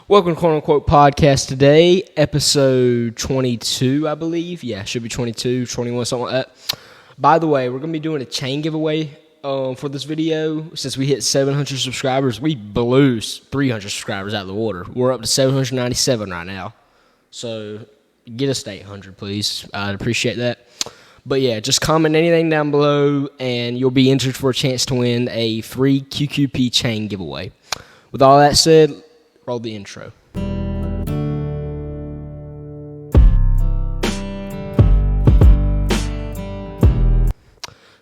Welcome to Quote Unquote Podcast today, episode 22, I believe. Yeah, should be 22, 21, something like that. By the way, we're going to be doing a chain giveaway for this video. Since we hit 700 subscribers, we blew 300 subscribers out of the water. We're up to 797 right now. So get us to 800, please. I'd appreciate that. But yeah, just comment anything down below, and you'll be entered for a chance to win a free QQP Chain giveaway. With all that said, roll the intro.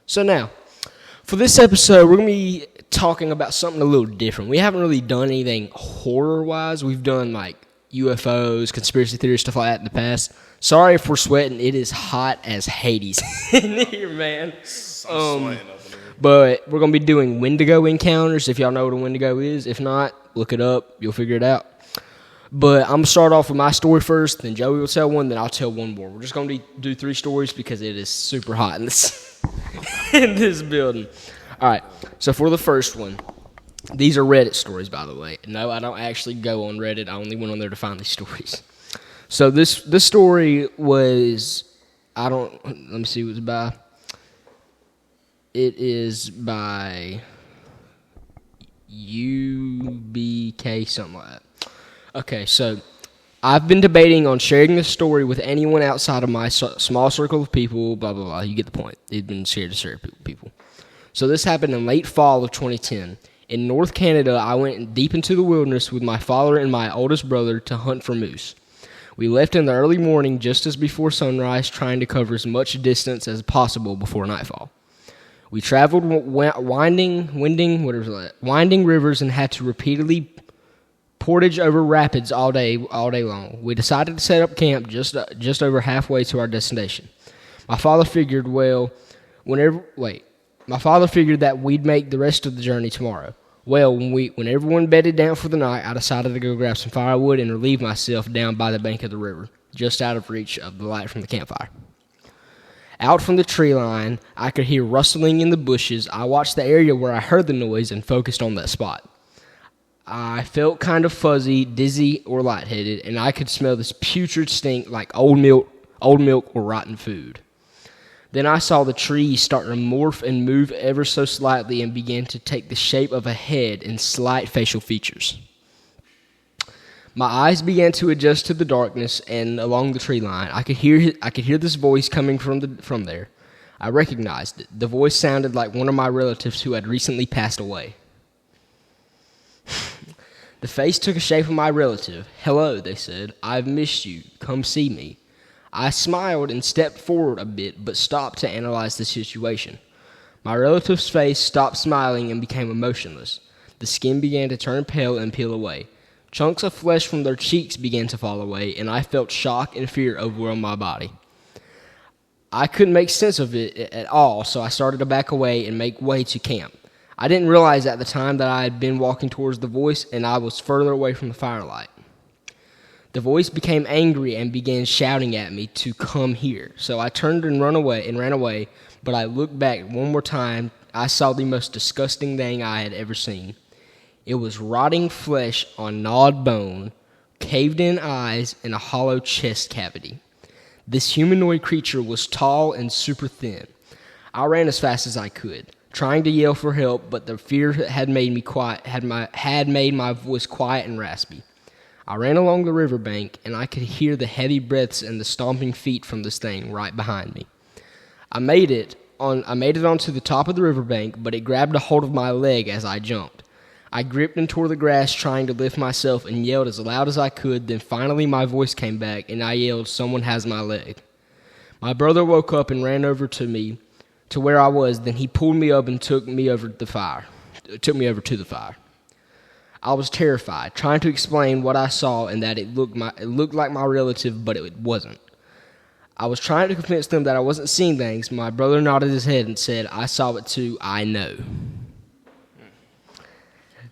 So now, for this episode, we're going to be talking about something a little different. We haven't really done anything horror-wise. We've done, like, UFOs, conspiracy theories, stuff like that in the past. Sorry if we're sweating. It is hot as Hades in here, man. But we're going to be doing Wendigo encounters, if y'all know what a Wendigo is. If not, look it up. You'll figure it out. But I'm going to start off with my story first, then Joey will tell one, then I'll tell one more. We're just going to do 3 stories because it is super hot in this, in this building. All right, so for the first one, these are Reddit stories, by the way. No, I don't actually go on Reddit. I only went on there to find these stories. So this story was, let me see what it's by. It is by UBK, something like that. Okay, so I've been debating on sharing this story with anyone outside of my small circle of people, blah, blah, blah. You get the point. It's been shared to certain people. So this happened in late fall of 2010. In North Canada, I went deep into the wilderness with my father and my oldest brother to hunt for moose. We left in the early morning just as before sunrise, trying to cover as much distance as possible before nightfall. We traveled winding rivers and had to repeatedly portage over rapids all day long. We decided to set up camp just over halfway to our destination. My father figured that we'd make the rest of the journey tomorrow. Well, when everyone bedded down for the night, I decided to go grab some firewood and relieve myself down by the bank of the river, just out of reach of the light from the campfire. Out from the tree line, I could hear rustling in the bushes. I watched the area where I heard the noise and focused on that spot. I felt kind of fuzzy, dizzy, or lightheaded, and I could smell this putrid stink like old milk or rotten food. Then I saw the trees start to morph and move ever so slightly and began to take the shape of a head and slight facial features. My eyes began to adjust to the darkness and along the tree line. I could hear this voice coming from there. I recognized it. The voice sounded like one of my relatives who had recently passed away. The face took a shape of my relative. "Hello," they said. "I've missed you. Come see me." I smiled and stepped forward a bit, but stopped to analyze the situation. My relative's face stopped smiling and became emotionless. The skin began to turn pale and peel away. Chunks of flesh from their cheeks began to fall away, and I felt shock and fear overwhelm my body. I couldn't make sense of it at all, so I started to back away and make way to camp. I didn't realize at the time that I had been walking towards the voice, and I was further away from the firelight. The voice became angry and began shouting at me to come here. So I turned and ran away, but I looked back one more time. I saw the most disgusting thing I had ever seen. It was rotting flesh on gnawed bone, caved-in eyes, and a hollow chest cavity. This humanoid creature was tall and super thin. I ran as fast as I could, trying to yell for help, but the fear had made my voice quiet and raspy. I ran along the riverbank, and I could hear the heavy breaths and the stomping feet from this thing right behind me. I made it onto the top of the riverbank, but it grabbed a hold of my leg as I jumped. I gripped and tore the grass, trying to lift myself, and yelled as loud as I could. Then finally my voice came back, and I yelled, "Someone has my leg." My brother woke up and ran over to me, to where I was. Then he pulled me up and took me over to the fire. I was terrified, trying to explain what I saw and that it looked like my relative, but it wasn't. I was trying to convince them that I wasn't seeing things. My brother nodded his head and said, "I saw it too, I know."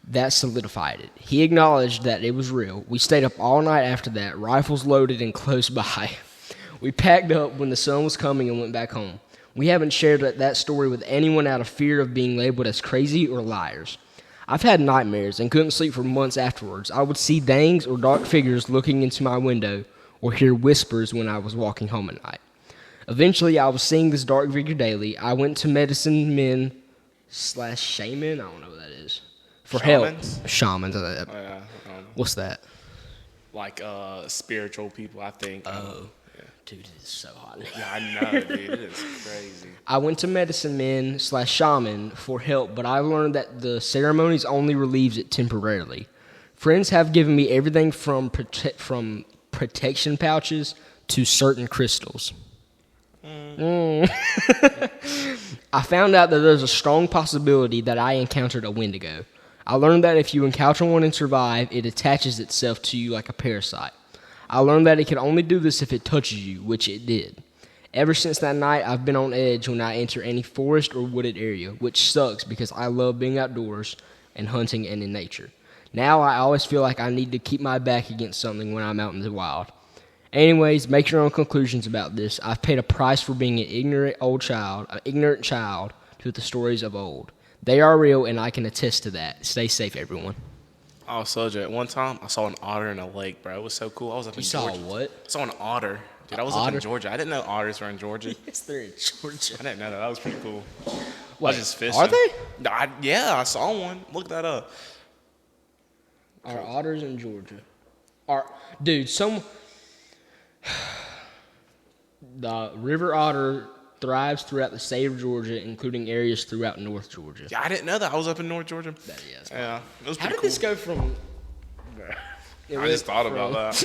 That solidified it. He acknowledged that it was real. We stayed up all night after that, rifles loaded and close by. We packed up when the sun was coming and went back home. We haven't shared that story with anyone out of fear of being labeled as crazy or liars. I've had nightmares and couldn't sleep for months afterwards. I would see things or dark figures looking into my window or hear whispers when I was walking home at night. Eventually, I was seeing this dark figure daily. I went to medicine men / shaman. I don't know what that is. For Shamans? help. Shamans. Yeah, What's that? like spiritual people, I think. Oh. Yeah. Dude, it is so hot. Yeah, I know, dude. It is crazy. I went to medicine men / shaman for help, but I learned that the ceremonies only relieves it temporarily. Friends have given me everything from protection pouches to certain crystals. I found out that there's a strong possibility that I encountered a Wendigo. I learned that if you encounter one and survive, it attaches itself to you like a parasite. I learned that it can only do this if it touches you, which it did. Ever since that night, I've been on edge when I enter any forest or wooded area, which sucks because I love being outdoors and hunting and in nature. Now I always feel like I need to keep my back against something when I'm out in the wild. Anyways, make your own conclusions about this. I've paid a price for being an ignorant child to the stories of old. They are real, and I can attest to that. Stay safe, everyone. Oh, Soja, one time I saw an otter in a lake, bro. It was so cool. I was up in Georgia. You saw what? I saw an otter. Dude, I was up in Georgia. I didn't know otters were in Georgia. Yes, they're in Georgia. I didn't know that. That was pretty cool. I Wait, was just fishing. are they? Yeah, I saw one. Look that up. Are otters in Georgia? The river otter thrives throughout the state of Georgia, including areas throughout North Georgia. Yeah, I didn't know that. I was up in North Georgia. Yes. Yeah, it was How pretty did cool. this go from? I just thought about that.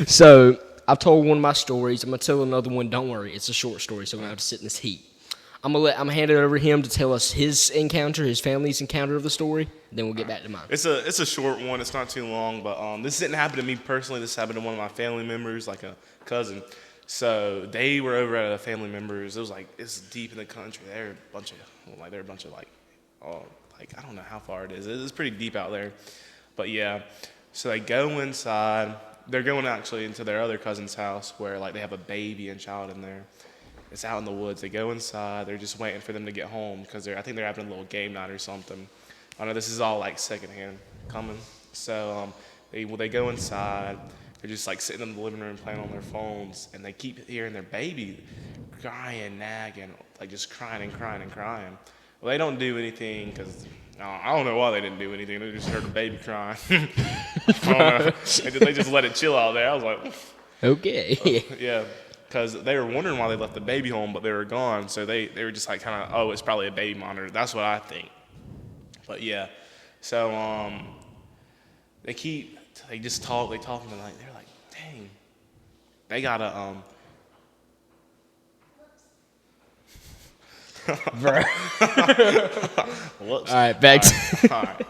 So I've told one of my stories. I'm gonna tell another one. Don't worry, it's a short story, so I'm gonna have to sit in this heat. I'm gonna hand it over to him to tell us his family's encounter of the story. Then we'll get back to mine. It's a short one. It's not too long, but this didn't happen to me personally. This happened to one of my family members, like a cousin. So they were over at a family member's. It was like it's deep in the country. They're a bunch of I don't know how far it is. It's pretty deep out there. But yeah, so they go inside. They're going actually into their other cousin's house where like they have a baby and child in there. It's out in the woods. They go inside. They're just waiting for them to get home because I think they're having a little game night or something. I know this is all like secondhand coming. So they go inside. They're just like sitting in the living room playing on their phones, and they keep hearing their baby crying, nagging, like just crying and crying and crying. Well, they don't do anything because I don't know why they didn't do anything. They just heard the baby crying. I don't know. They just let it chill out there. I was like, okay. Yeah. Because they were wondering why they left the baby home, but they were gone. So they were just like kind of, oh, it's probably a baby monitor. That's what I think. But yeah. So they just talk, and they're like, dang. They got a, Whoops. All right, back to All right.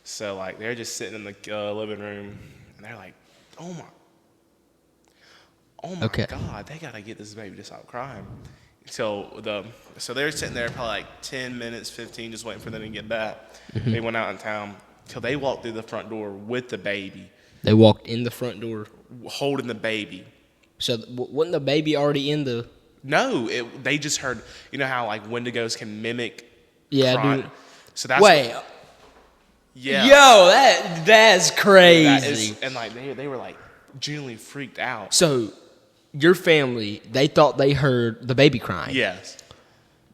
So like they're just sitting in the living room, and they're like, oh my God, they gotta get this baby to stop crying. So they're sitting there probably like 10 minutes, 15, just waiting for them to get back. Mm-hmm. They went out in town till they walked through the front door with the baby. They walked in the front door holding the baby. So wasn't the baby already in the? No, they just heard. You know how like Wendigos can mimic. Yeah, cry? dude. So that's yeah. Yo, that's crazy. And like they were like genuinely freaked out. So your family, they thought they heard the baby crying. Yes.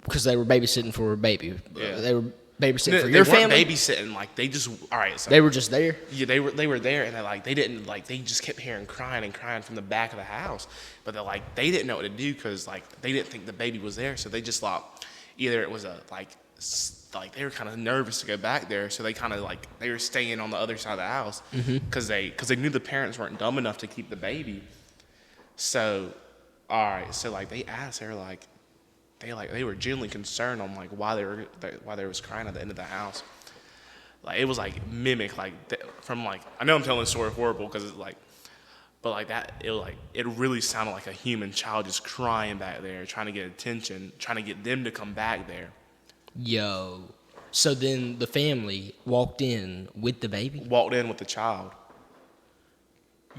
Because they were babysitting for a baby. Yeah. They were babysitting for they your weren't family. babysitting. Like they just all right. So they were just there. Yeah, they were there, and they just kept hearing crying from the back of the house. But they didn't know what to do because they didn't think the baby was there. So they just thought either it was they were kind of nervous to go back there. So they kind of they were staying on the other side of the house because they knew the parents weren't dumb enough to keep the baby. So, all right. So they asked her they were genuinely concerned on why there was crying at the end of the house. It was mimic from I know I'm telling this story horrible because it's but that it really sounded like a human child just crying back there, trying to get attention, trying to get them to come back there. Yo, so then the family walked in with the baby. Walked in with the child.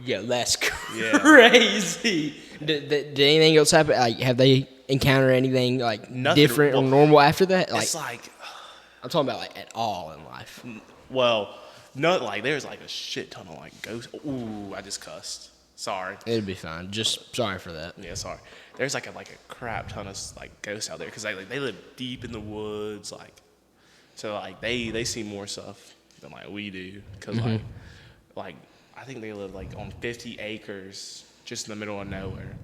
Yo, that's crazy. Did anything else happen? Have they encountered anything Nothing. different or normal after that? It's I'm talking about like at all in life. Well, no, like there's like a shit ton of like ghosts. Ooh, I just cussed. Sorry. It'd be fine. Just sorry for that. Yeah, sorry. There's like a crap ton of like ghosts out there because they live deep in the woods, like so like they see more stuff than like we do because like I think they live like on 50 acres just in the middle of nowhere.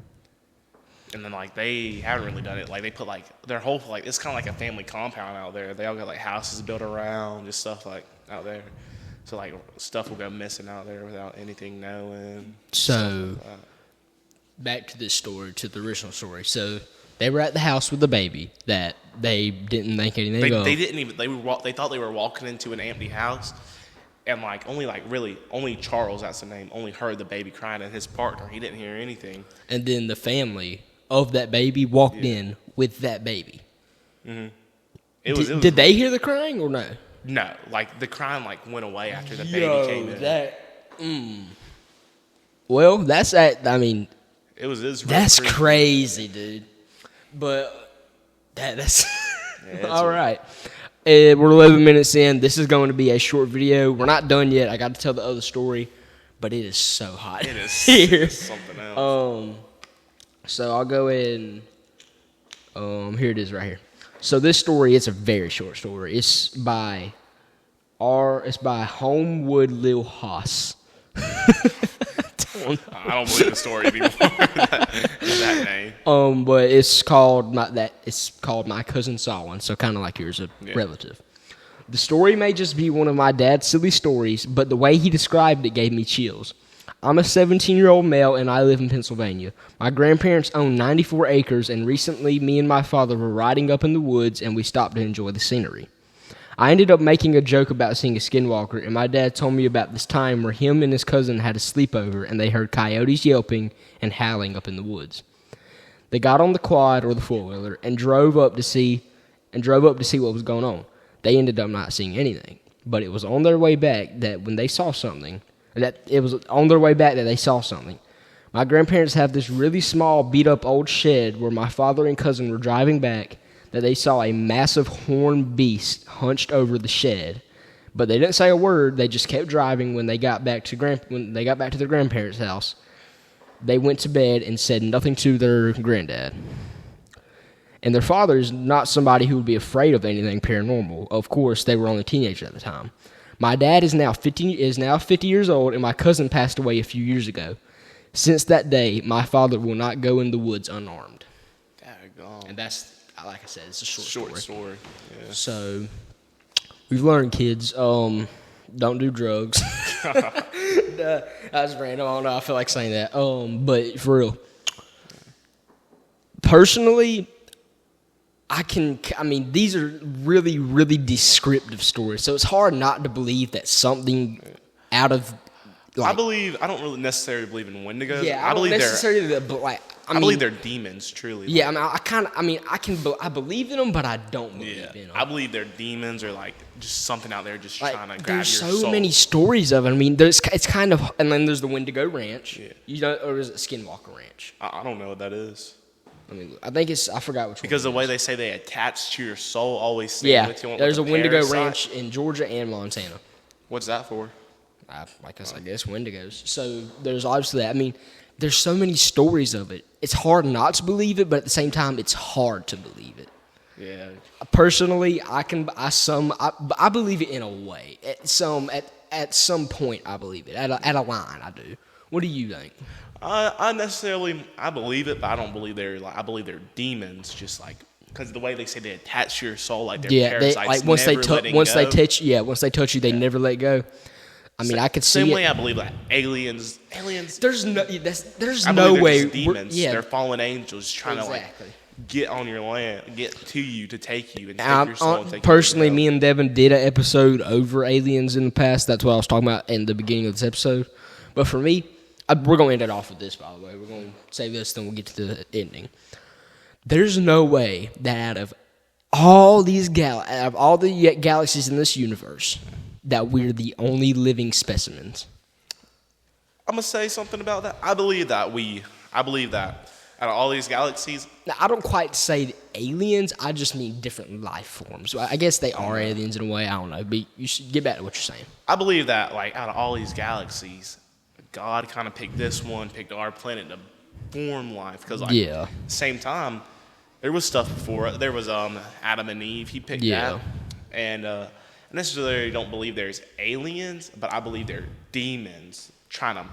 And then, like, they haven't really done it. Like, they put, like, their whole, like, it's kind of like a family compound out there. They all got, like, houses built around, just stuff, like, out there. So, like, stuff will go missing out there without anything knowing. So, back to this story, to the original story. So, they were at the house with the baby that they didn't think anything of. They didn't even, they thought they were walking into an empty house. And, only Charles, that's the name, only heard the baby crying, and his partner, he didn't hear anything. And then the family of that baby walked in with that baby. Mm-hmm. Did they hear the crying or no? No, like the crying went away after the baby came in. Well, that's that. I mean, it was that's crazy, dude. But that's all right. We're 11 minutes in. This is going to be a short video. We're not done yet. I got to tell the other story, but it is so hot. It is here. Something else. So I'll go in. Here it is right here. So this story, it's a very short story. It's by Homewood Lil Haas. I don't believe the story anymore. that name. But it's called My Cousin Saw One, so kind of like yours, a relative. The story may just be one of my dad's silly stories, but the way he described it gave me chills. I'm a 17-year-old male, and I live in Pennsylvania. My grandparents own 94 acres, and recently me and my father were riding up in the woods, and we stopped to enjoy the scenery. I ended up making a joke about seeing a skinwalker, and my dad told me about this time where him and his cousin had a sleepover, and they heard coyotes yelping and howling up in the woods. They got on the quad or the four-wheeler and drove up to see what was going on. They ended up not seeing anything, but it was on their way back that they saw something. My grandparents have this really small, beat-up old shed where my father and cousin were driving back that they saw a massive horned beast hunched over the shed. But they didn't say a word. They just kept driving. When they got back to their grandparents' house, they went to bed and said nothing to their granddad. And their father is not somebody who would be afraid of anything paranormal. Of course, they were only teenagers at the time. My dad is now 50 years old, and my cousin passed away a few years ago. Since that day, my father will not go in the woods unarmed. And that's, like I said, it's a short story. Yeah. So, we've learned, kids, don't do drugs. That's random. I don't know. I feel like saying that. But for real, personally, these are really, really descriptive stories. So it's hard not to believe that something out of, I don't really necessarily believe in Wendigos. Yeah, I believe I believe they're demons, truly. Yeah, I believe in them, but I don't believe in them. I believe they're demons or like just something out there just trying to grab your soul. There's so many stories of it. I mean, it's kind of, and then there's the Wendigo Ranch. Yeah. Or is it Skinwalker Ranch? I don't know what that is. I think I forgot which one. Because the way they say they attach to your soul always stay with you. There's a Wendigo Ranch in Georgia and Montana. What's that for? I guess Wendigos. So there's obviously that. I mean, there's so many stories of it. It's hard not to believe it, but at the same time, it's hard to believe it. Yeah. Personally, I believe it in a way. At some point, I believe it. At a line, I do. What do you think? I believe it, but I don't believe I believe they're demons, just like because the way they say they attach to your soul, like they're parasites. Once they touch you, they never let go. I mean, I could see same way I believe that aliens. There's no way. Demons. They're fallen angels trying to get on your land, get to you to take you and take your soul. And take personally, me and Devin did an episode over aliens in the past. That's what I was talking about in the beginning of this episode. But for me, we're going to end it off with this, by the way. We're going to save this, then we'll get to the ending. There's no way that out of all the galaxies in this universe, that we're the only living specimens. I'm going to say something about that. I believe that Out of all these galaxies, Now, I don't quite say aliens. I just mean different life forms. I guess they are aliens in a way. I don't know. But you should get back to what you're saying. I believe that, like, out of all these galaxies, God kind of picked this one, picked our planet to form life. Because, like, at the same time, there was stuff before. There was Adam and Eve. He picked that. And I necessarily don't believe there's aliens, but I believe they're demons trying to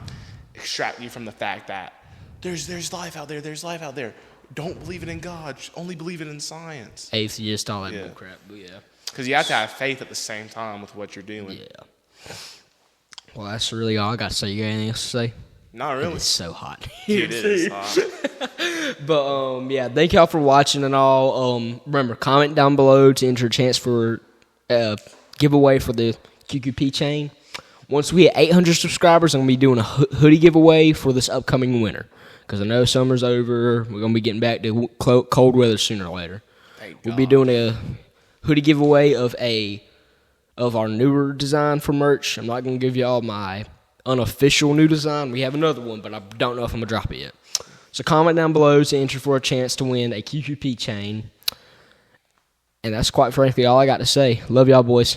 extract you from the fact that there's life out there. There's life out there. Don't believe it in God. Only believe it in science. Atheist, all that bull crap. But because you have to have faith at the same time with what you're doing. Yeah. Well, that's really all I got to say. You got anything else to say? Not really. It's so hot. It is hot. But thank y'all for watching and all. Remember, comment down below to enter a chance for giveaway for the QQP chain. Once we hit 800 subscribers, I'm going to be doing a hoodie giveaway for this upcoming winter. Because I know summer's over. We're going to be getting back to cold weather sooner or later. We'll be doing a hoodie giveaway of our newer design for merch. I'm not going to give y'all my unofficial new design. We have another one, but I don't know if I'm going to drop it yet. So comment down below to enter for a chance to win a QQP chain. And that's quite frankly all I got to say. Love y'all, boys.